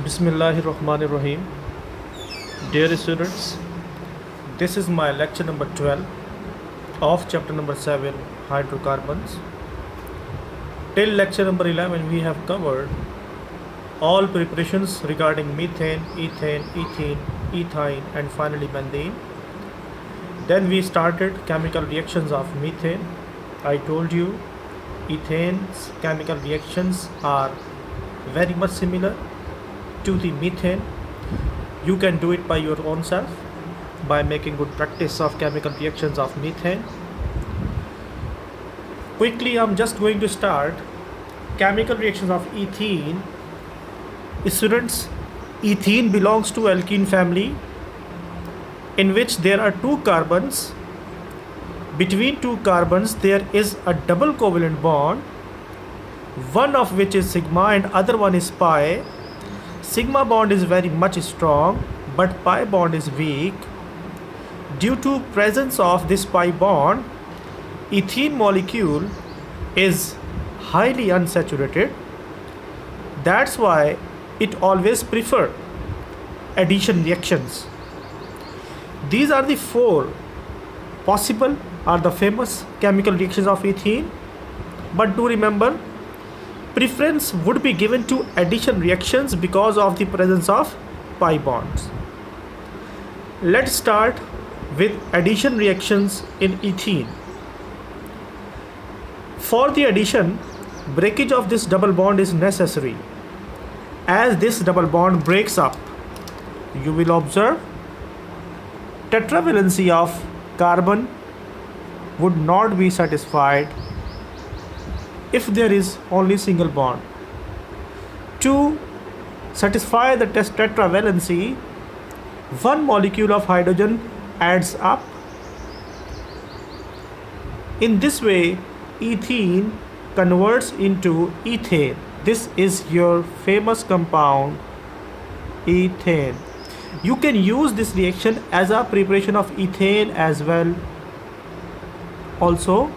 Bismillahirrahmanirrahim. Dear students, this is my lecture number 12 of chapter number 7, Hydrocarbons. Till lecture number 11, we have covered all preparations regarding methane, ethane, ethene, ethyne, and finally benzene. Then we started chemical reactions of methane. I told you ethane's chemical reactions are very much similar to the methane. You can do it by your own self by making good practice of chemical reactions of methane. Quickly, I'm just going to start chemical reactions of ethene. Students, ethene belongs to alkene family in which there are two carbons. Between two carbons there is a double covalent bond, one of which is sigma and other one is pi. Sigma bond is very much strong, but pi bond is weak. Due to presence of this pi bond, ethene molecule is highly unsaturated. That's why it always prefer addition reactions. These are the four possible or the famous chemical reactions of ethene. But do remember, preference would be given to addition reactions because of the presence of pi bonds. Let's start with addition reactions in ethene. For the addition, breakage of this double bond is necessary. As this double bond breaks up, you will observe tetravalency of carbon would not be satisfied if there is only single bond. To satisfy the tetravalency, one molecule of hydrogen adds up. In this way, ethene converts into ethane. This is your famous compound, ethane. You can use this reaction as a preparation of ethane as well. Also,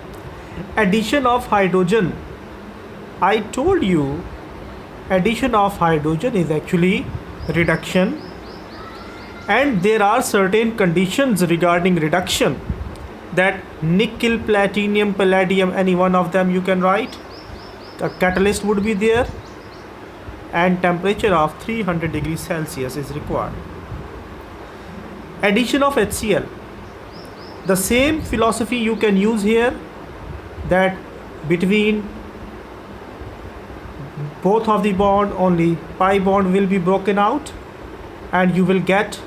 addition of hydrogen. I told you addition of hydrogen is actually reduction, and there are certain conditions regarding reduction that nickel, platinum, palladium, any one of them you can write. A catalyst would be there and temperature of 300 degrees Celsius is required. Addition of HCl. The same philosophy you can use here, that between both of the bond only pi bond will be broken out and you will get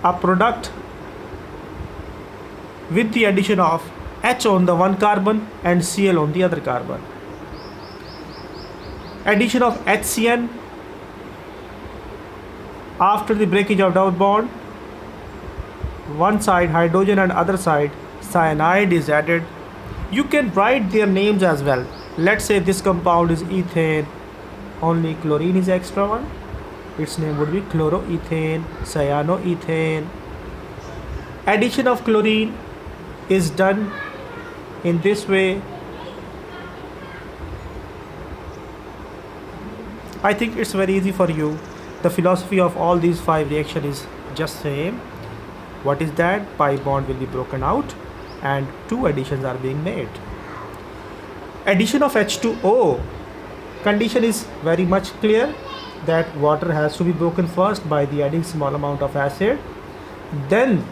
a product with the addition of H on the one carbon and Cl on the other carbon. Addition of HCN after the breakage of double bond, one side hydrogen and other side cyanide is added. You can write their names as well. Let's say this compound is ethane, only chlorine is extra one. Its name would be chloroethane, cyanoethane. Addition of chlorine is done in this way. I think it's very easy for you. The philosophy of all these five reactions is just same. What is that? Pi bond will be broken out and two additions are being made. Addition of H2O. Condition is very much clear that water has to be broken first by the adding small amount of acid. Then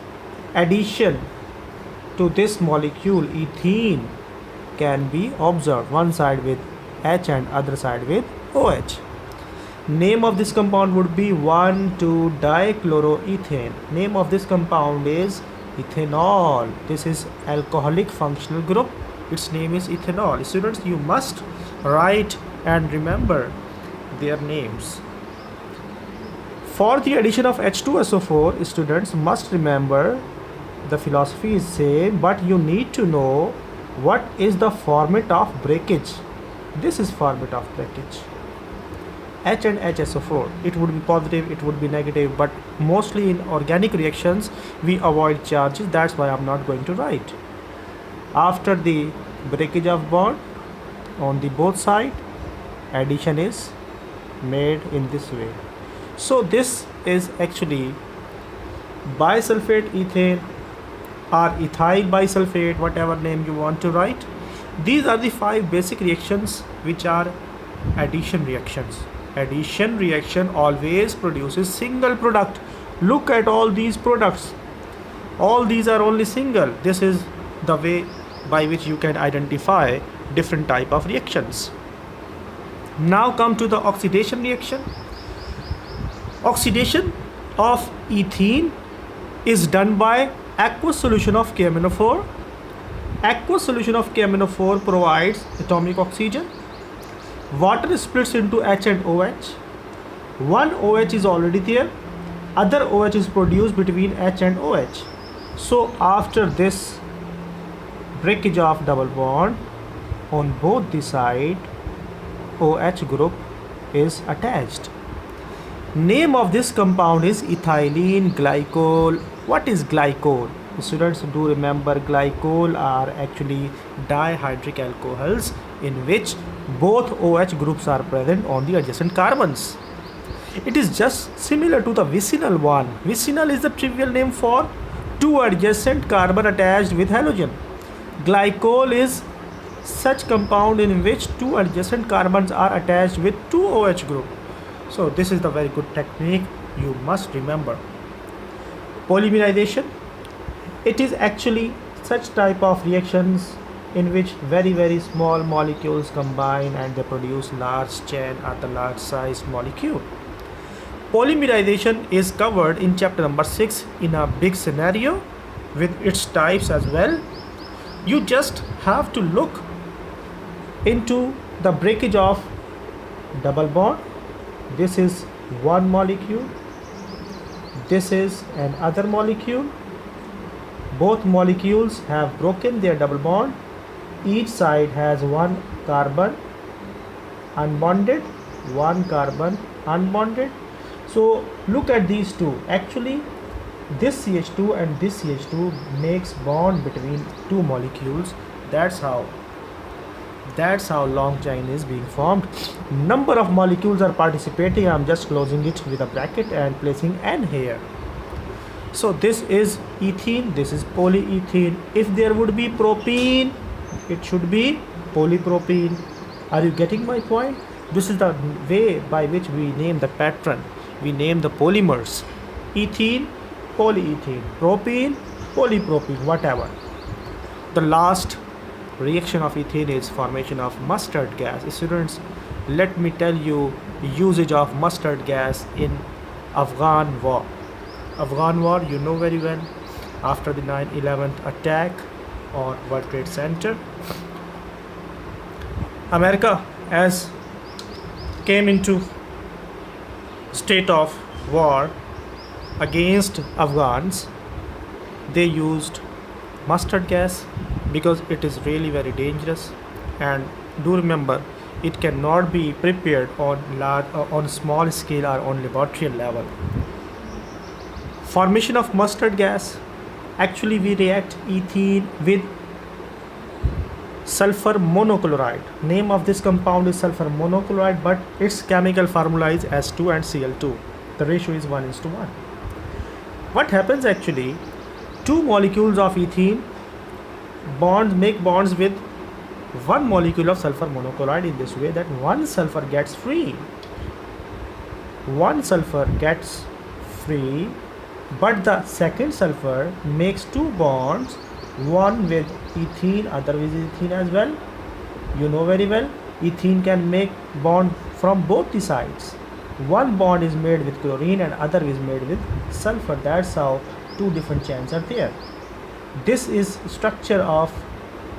addition to this molecule ethene can be observed, one side with H and other side with OH. Name of this compound would be 1,2-dichloroethane. Name of this compound is ethanol. This is alcoholic functional group. Its name is ethanol. Students, you must write and remember their names. For the addition of H2SO4, students must remember the philosophy is same, but you need to know what is the format of breakage. This is format of breakage. H and HSO4, it would be positive, it would be negative, but mostly in organic reactions we avoid charges. That's why I'm not going to write. After the breakage of bond on the both side, addition is made in this way. So this is actually bisulfate ethane or ethyl bisulfate, whatever name you want to write. These are the 5 basic reactions which are addition reactions. Addition reaction always produces single product. Look at all these products. All these are only single. This is the way by which you can identify different type of reactions. Now come to the oxidation reaction. Oxidation of ethene is done by aqueous solution of KMnO4. Aqueous solution of KMnO4 provides atomic oxygen. Water splits into H and OH. One OH is already there. Other OH is produced between H and OH. So after this breakage of double bond on both the side, OH group is attached. Name of this compound is ethylene glycol. What is glycol? Students, do remember glycol are actually dihydric alcohols in which both OH groups are present on the adjacent carbons. It is just similar to the vicinal one. Vicinal is the trivial name for 2 adjacent carbon attached with halogen. Glycol is such compound in which 2 adjacent carbons are attached with 2 OH group. So this is the very good technique you must remember. Polymerization. It is actually such type of reactions in which very small molecules combine and they produce large chain or the large sized molecule. Polymerization is covered in chapter number 6 in a big scenario with its types as well. You just have to look into the breakage of double bond. This is one molecule. This is another molecule. Both molecules have broken their double bond. Each side has one carbon unbonded, one carbon unbonded. So look at these two. Actually, this CH2 and this CH2 makes bond between two molecules. That's how long chain is being formed. Number of molecules are participating. I'm just closing it with a bracket and placing N here. So this is ethene, this is polyethene. If there would be propene, it should be polypropene. Are you getting my point? This is the way by which we name the pattern. We name the polymers. Ethene, polyethene, propene, polypropene, whatever. The last reaction of ethene is formation of mustard gas. Students, let me tell you usage of mustard gas in Afghan war. Afghan war, you know very well, after the 9/11 attack on World Trade Center, America as came into state of war against Afghans. They used mustard gas because it is really very dangerous, and do remember it cannot be prepared on small scale or on laboratory level. Formation of mustard gas. Actually, we react ethene with sulfur monochloride. Name of this compound is sulfur monochloride, but its chemical formula is S2 and Cl2. The ratio is 1:1. What happens actually? Two molecules of ethene make bonds with one molecule of sulfur monochloride in this way that one sulfur gets free. One sulfur gets free, but the second sulfur makes two bonds, one with ethene, other with ethene as well. You know very well, ethene can make bond from both the sides. One bond is made with chlorine and other is made with sulfur. That's how two different chains are there. This is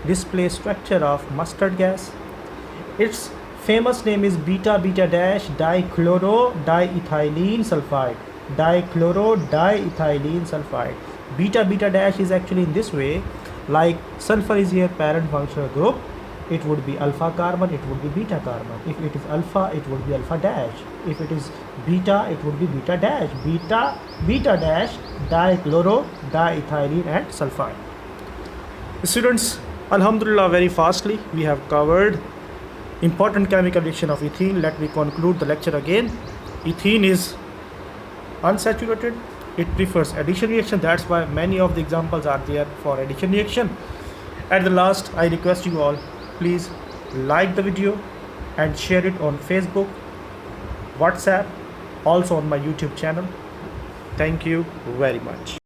display structure of mustard gas. Its famous name is beta-beta dash dichlorodiethylene sulfide. Dichlorodiethylene sulfide. Beta-beta dash is actually in this way, like sulfur is here parent functional group. It would be alpha carbon, it would be beta carbon. If it is alpha, it would be alpha dash. If it is beta, it would be beta dash. Beta dash dichlorodiethylene and sulfide. Students, alhamdulillah, very fastly we have covered important chemical reaction of ethene. Let me conclude the lecture again. Ethene is unsaturated, it prefers addition reaction. That's why many of the examples are there for addition reaction. At the last, I request you all, please like the video and share it on Facebook, WhatsApp, also on my YouTube channel. Thank you very much.